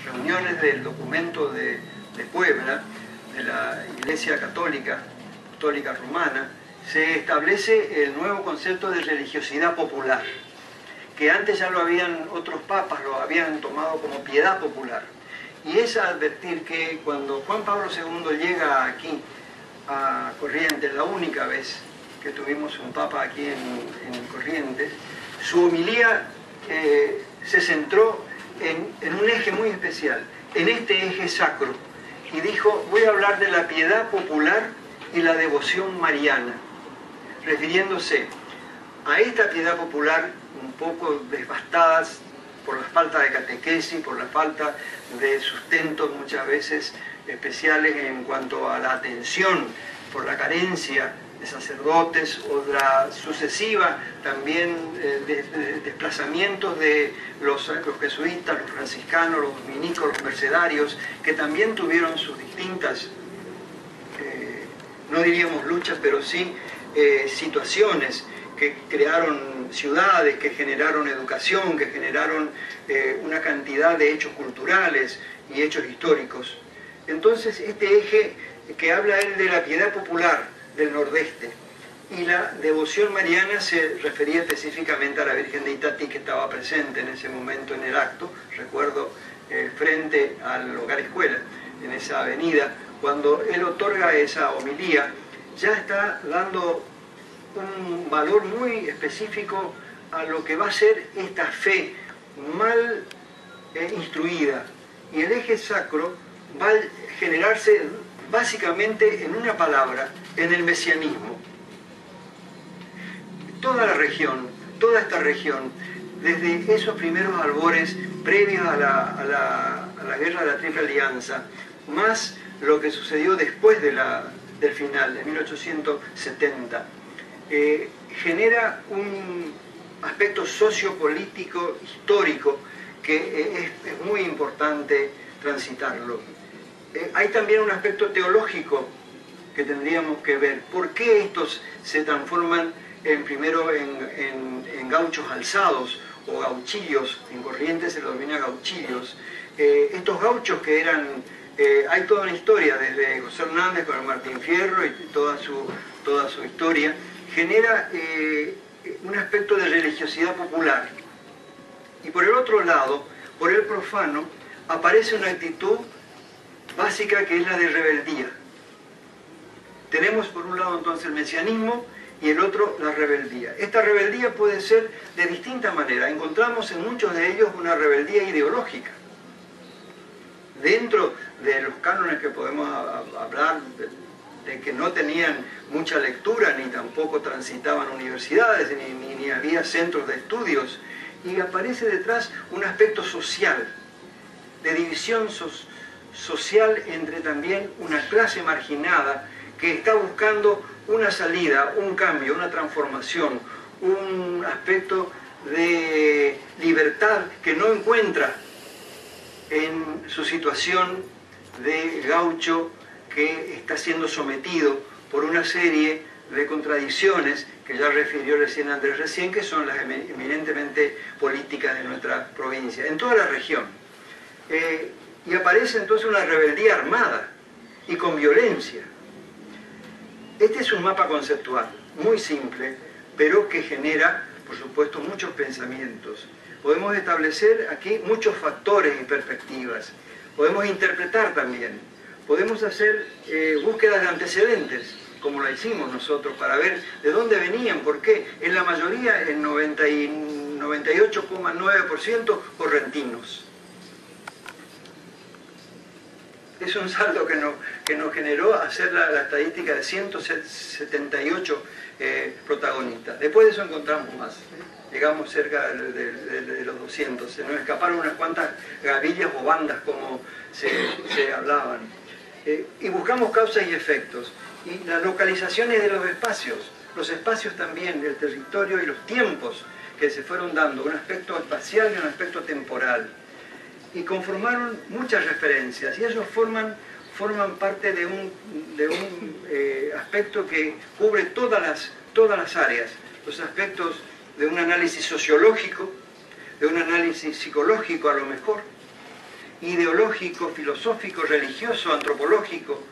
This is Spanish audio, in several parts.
reuniones del documento de Puebla, de la Iglesia Católica Romana, se establece el nuevo concepto de religiosidad popular, que antes ya lo habían otros papas, lo habían tomado como piedad popular. Y es advertir que cuando Juan Pablo II llega aquí a Corrientes, la única vez que tuvimos un papa aquí en Corrientes, su homilía se centró en un eje muy especial, en este eje sacro, y dijo: voy a hablar de la piedad popular y la devoción mariana, refiriéndose a esta piedad popular un poco devastadas por la falta de catequesis, por la falta de sustentos muchas veces especiales en cuanto a la atención, por la carencia de sacerdotes o la sucesiva también desplazamientos de los jesuitas, los franciscanos, los dominicos, los mercedarios, que también tuvieron sus distintas, no diríamos luchas, pero sí situaciones que crearon ciudades, que generaron educación, que generaron una cantidad de hechos culturales y hechos históricos. Entonces, este eje que habla él de la piedad popular del Nordeste y la devoción mariana se refería específicamente a la Virgen de Itatí, que estaba presente en ese momento en el acto, recuerdo, frente al Hogar Escuela, en esa avenida. Cuando él otorga esa homilía, ya está dando un valor muy específico a lo que va a ser esta fe mal instruida, y el eje sacro va a generarse básicamente en una palabra, en el mesianismo. Toda la región, toda esta región, desde esos primeros albores previos a la guerra de la Triple Alianza, más lo que sucedió después del final, de 1870, genera un aspecto sociopolítico histórico que es muy importante transitarlo. Hay también un aspecto teológico que tendríamos que ver. ¿Por qué estos se transforman primero en gauchos alzados o gauchillos? En Corrientes se los denomina gauchillos. Estos gauchos que eran... hay toda una historia, desde José Hernández con el Martín Fierro y toda su historia, genera un aspecto de religiosidad popular. Y por el otro lado, por el profano, aparece una actitud básica que es la de rebeldía. Tenemos por un lado entonces el mesianismo y el otro la rebeldía. Esta rebeldía puede ser de distinta manera. Encontramos en muchos de ellos una rebeldía ideológica. Dentro de los cánones que podemos hablar de que no tenían mucha lectura, ni tampoco transitaban universidades, ni había centros de estudios, y aparece detrás un aspecto social, de división social entre también una clase marginada que está buscando una salida, un cambio, una transformación, un aspecto de libertad que no encuentra en su situación de gaucho que está siendo sometido por una serie de contradicciones que ya refirió recién Andrés que son las eminentemente políticas de nuestra provincia, en toda la región. Y aparece entonces una rebeldía armada y con violencia. Este es un mapa conceptual, muy simple, pero que genera, por supuesto, muchos pensamientos. Podemos establecer aquí muchos factores y perspectivas. Podemos interpretar también. Podemos hacer búsquedas de antecedentes, como la hicimos nosotros, para ver de dónde venían, por qué. En la mayoría, el 98,9% correntinos. Es un saldo que nos generó hacer la estadística de 178 protagonistas. Después de eso encontramos más. Llegamos cerca de los 200. Se nos escaparon unas cuantas gavillas o bandas, como se hablaban. Y buscamos causas y efectos. Y las localizaciones de los espacios también, del territorio y los tiempos que se fueron dando, un aspecto espacial y un aspecto temporal. Y conformaron muchas referencias, y ellos forman parte de un aspecto que cubre todas las áreas, los aspectos de un análisis sociológico, de un análisis psicológico a lo mejor, ideológico, filosófico, religioso, antropológico,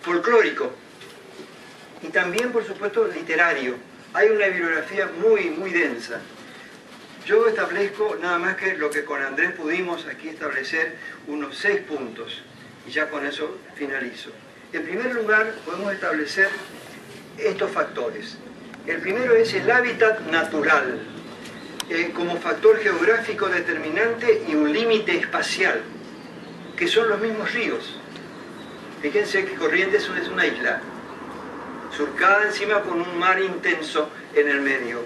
folclórico y también, por supuesto, literario. Hay una bibliografía muy densa. Yo establezco nada más que lo que con Andrés pudimos aquí establecer, unos 6 puntos, y ya con eso finalizo. En primer lugar, podemos establecer estos factores. El primero es el hábitat natural, como factor geográfico determinante y un límite espacial, que son los mismos ríos. Fíjense que Corrientes es una isla, surcada encima con un mar intenso en el medio,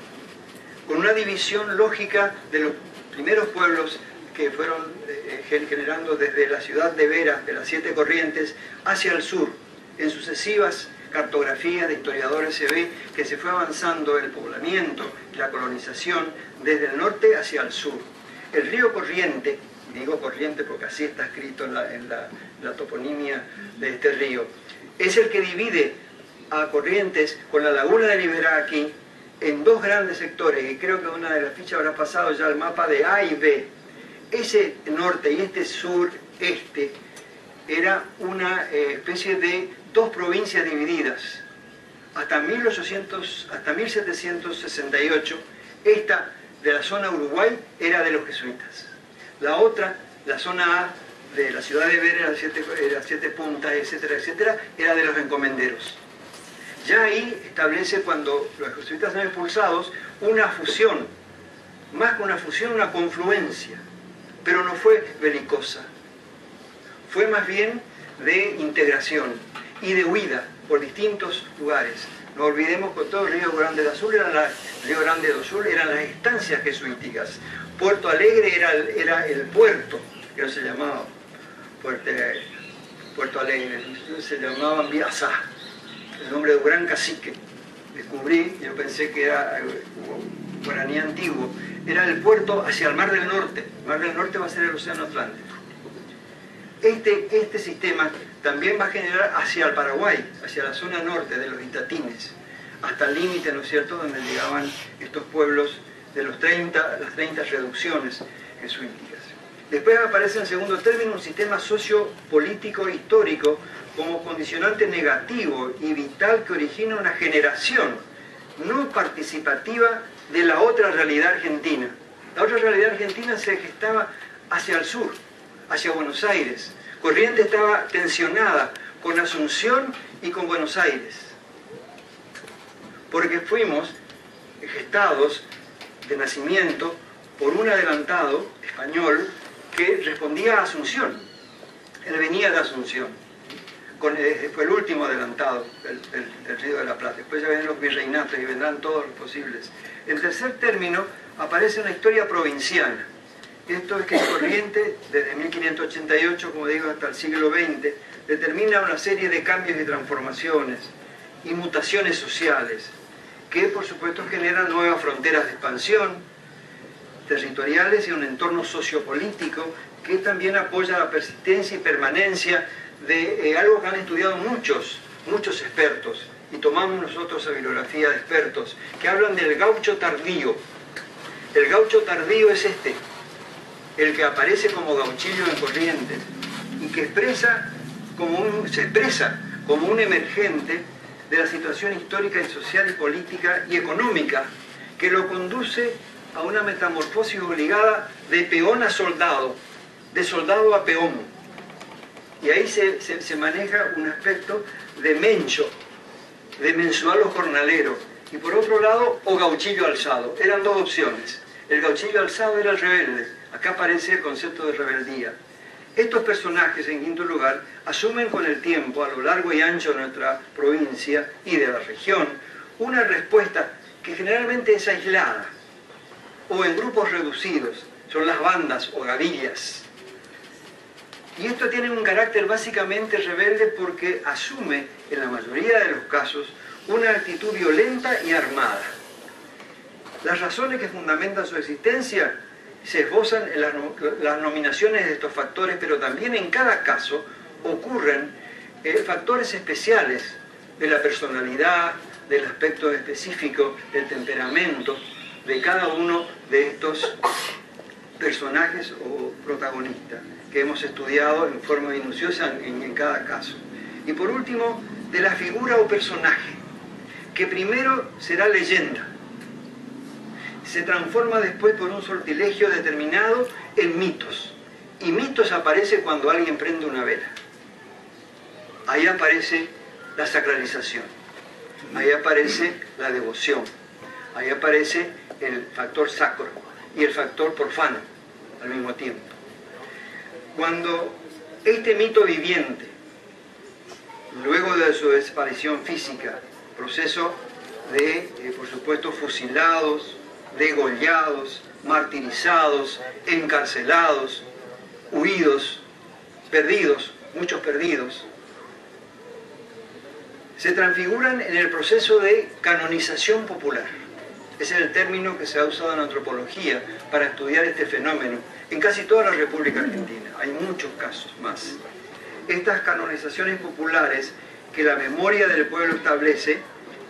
con una división lógica de los primeros pueblos que fueron generando desde la ciudad de Vera, de las 7 Corrientes, hacia el sur. En sucesivas cartografías de historiadores se ve que se fue avanzando el poblamiento y la colonización desde el norte hacia el sur. El río Corriente, digo Corriente porque así está escrito en la toponimia de este río, es el que divide a Corrientes con la laguna de Liberaquí en 2 grandes sectores, y creo que una de las fichas habrá pasado ya el mapa de A y B. Ese norte y este sur-este era una especie de 2 provincias divididas. Hasta 1768, esta de la zona Uruguay era de los jesuitas. La otra, la zona A de la ciudad de Vera, las 7 puntas, etcétera, etcétera, era de los encomenderos. Ya ahí establece, cuando los jesuitas son expulsados, una fusión, más que una fusión, una confluencia, pero no fue belicosa, fue más bien de integración y de huida por distintos lugares. No olvidemos que todo el Río Grande do Sul eran las estancias jesuíticas. Puerto Alegre era el puerto, que no se llamaba Puerto Alegre, se llamaban Biazá, el nombre de un gran cacique. Descubrí, yo pensé que era guaraní antiguo, era el puerto hacia el Mar del Norte. El Mar del Norte va a ser el Océano Atlántico. Este sistema también va a generar hacia el Paraguay, hacia la zona norte de los Itatines, hasta el límite, ¿no es cierto?, donde llegaban estos pueblos de las 30 reducciones jesuíticas. Después aparece en segundo término un sistema sociopolítico histórico como condicionante negativo y vital que origina una generación no participativa de la otra realidad argentina. La otra realidad argentina se gestaba hacia el sur, hacia Buenos Aires. Corrientes estaba tensionada con Asunción y con Buenos Aires, porque fuimos gestados de nacimiento por un adelantado español que respondía a Asunción. Él venía de Asunción, fue el último adelantado del Río de la Plata. Después ya ven los virreinatos y vendrán todos los posibles. En tercer término aparece una historia provinciana. Esto es que Corrientes, desde 1588, como digo, hasta el siglo XX, determina una serie de cambios y transformaciones y mutaciones sociales que, por supuesto, generan nuevas fronteras de expansión territoriales y un entorno sociopolítico que también apoya la persistencia y permanencia de algo que han estudiado muchos expertos, y tomamos nosotros la bibliografía de expertos, que hablan del gaucho tardío. El gaucho tardío es el que aparece como gauchillo en Corrientes y que se expresa como un emergente de la situación histórica y social y política y económica que lo conduce a una metamorfosis obligada de peón a soldado, de soldado a peón. Y ahí se maneja un aspecto de mencho, de mensual o jornalero, y por otro lado, o gauchillo alzado. Eran 2 opciones. El gauchillo alzado era el rebelde. Acá aparece el concepto de rebeldía. Estos personajes, en quinto lugar, asumen con el tiempo, a lo largo y ancho de nuestra provincia y de la región, una respuesta que generalmente es aislada o en grupos reducidos. Son las bandas o gavillas. Y esto tiene un carácter básicamente rebelde porque asume, en la mayoría de los casos, una actitud violenta y armada. Las razones que fundamentan su existencia se esbozan en las nominaciones de estos factores, pero también en cada caso ocurren factores especiales de la personalidad, del aspecto específico, del temperamento de cada uno de estos personajes o protagonistas que hemos estudiado en forma minuciosa en cada caso. Y por último, de la figura o personaje, que primero será leyenda, se transforma después por un sortilegio determinado en mitos. Y mitos aparece cuando alguien prende una vela. Ahí aparece la sacralización, ahí aparece la devoción, ahí aparece el factor sacro y el factor profano al mismo tiempo. Cuando este mito viviente, luego de su desaparición física, proceso de, por supuesto, fusilados, degollados, martirizados, encarcelados, huidos, perdidos, muchos perdidos, se transfiguran en el proceso de canonización popular. Ese es el término que se ha usado en antropología para estudiar este fenómeno en casi toda la República Argentina. Hay muchos casos más. Estas canonizaciones populares que la memoria del pueblo establece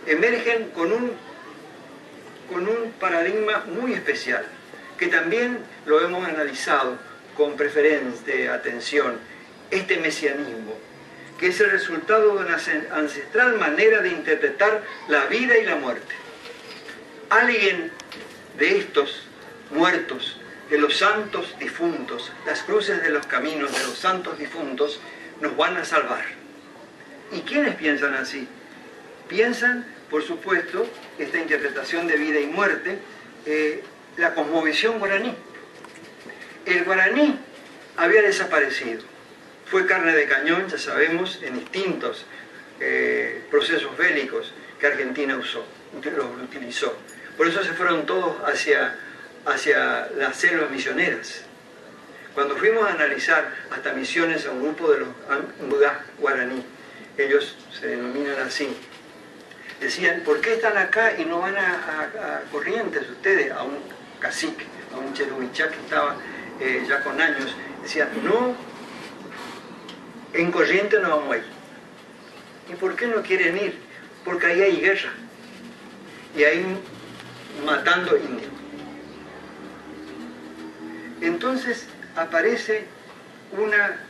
emergen con un paradigma muy especial, que también lo hemos analizado con preferente atención, este mesianismo, que es el resultado de una ancestral manera de interpretar la vida y la muerte. Alguien de estos muertos, de los santos difuntos, las cruces de los caminos de los santos difuntos, nos van a salvar. ¿Y quiénes piensan así? Piensan, por supuesto, esta interpretación de vida y muerte, la cosmovisión guaraní. El guaraní había desaparecido. Fue carne de cañón, ya sabemos, en distintos procesos bélicos que Argentina los utilizó. Por eso se fueron todos hacia las selvas misioneras. Cuando fuimos a analizar hasta misiones a un grupo de los Mbugá guaraní, ellos se denominan así, decían, ¿por qué están acá y no van a Corrientes ustedes? A un cacique, a un cherubichá que estaba ya con años, decían, no, en Corrientes no vamos a ir. ¿Y por qué no quieren ir? Porque ahí hay guerra, y ahí matando indios. Entonces aparece una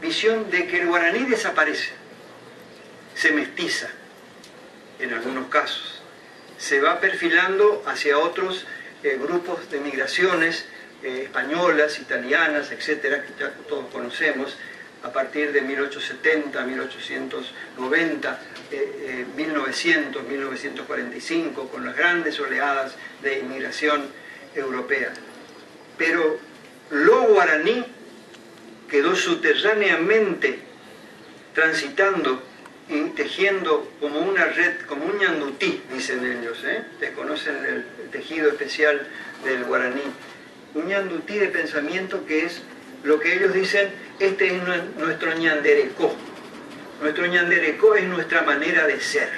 visión de que el guaraní desaparece, se mestiza en algunos casos, se va perfilando hacia otros grupos de migraciones españolas, italianas, etcétera, que ya todos conocemos, a partir de 1870, 1890, 1900, 1945, con las grandes oleadas de inmigración europea. Pero lo guaraní quedó subterráneamente transitando y tejiendo como una red, como un ñandutí, dicen ellos, desconocen el tejido especial del guaraní. Un ñandutí de pensamiento que es lo que ellos dicen, este es nuestro ñanderecó. Nuestro ñanderecó es nuestra manera de ser.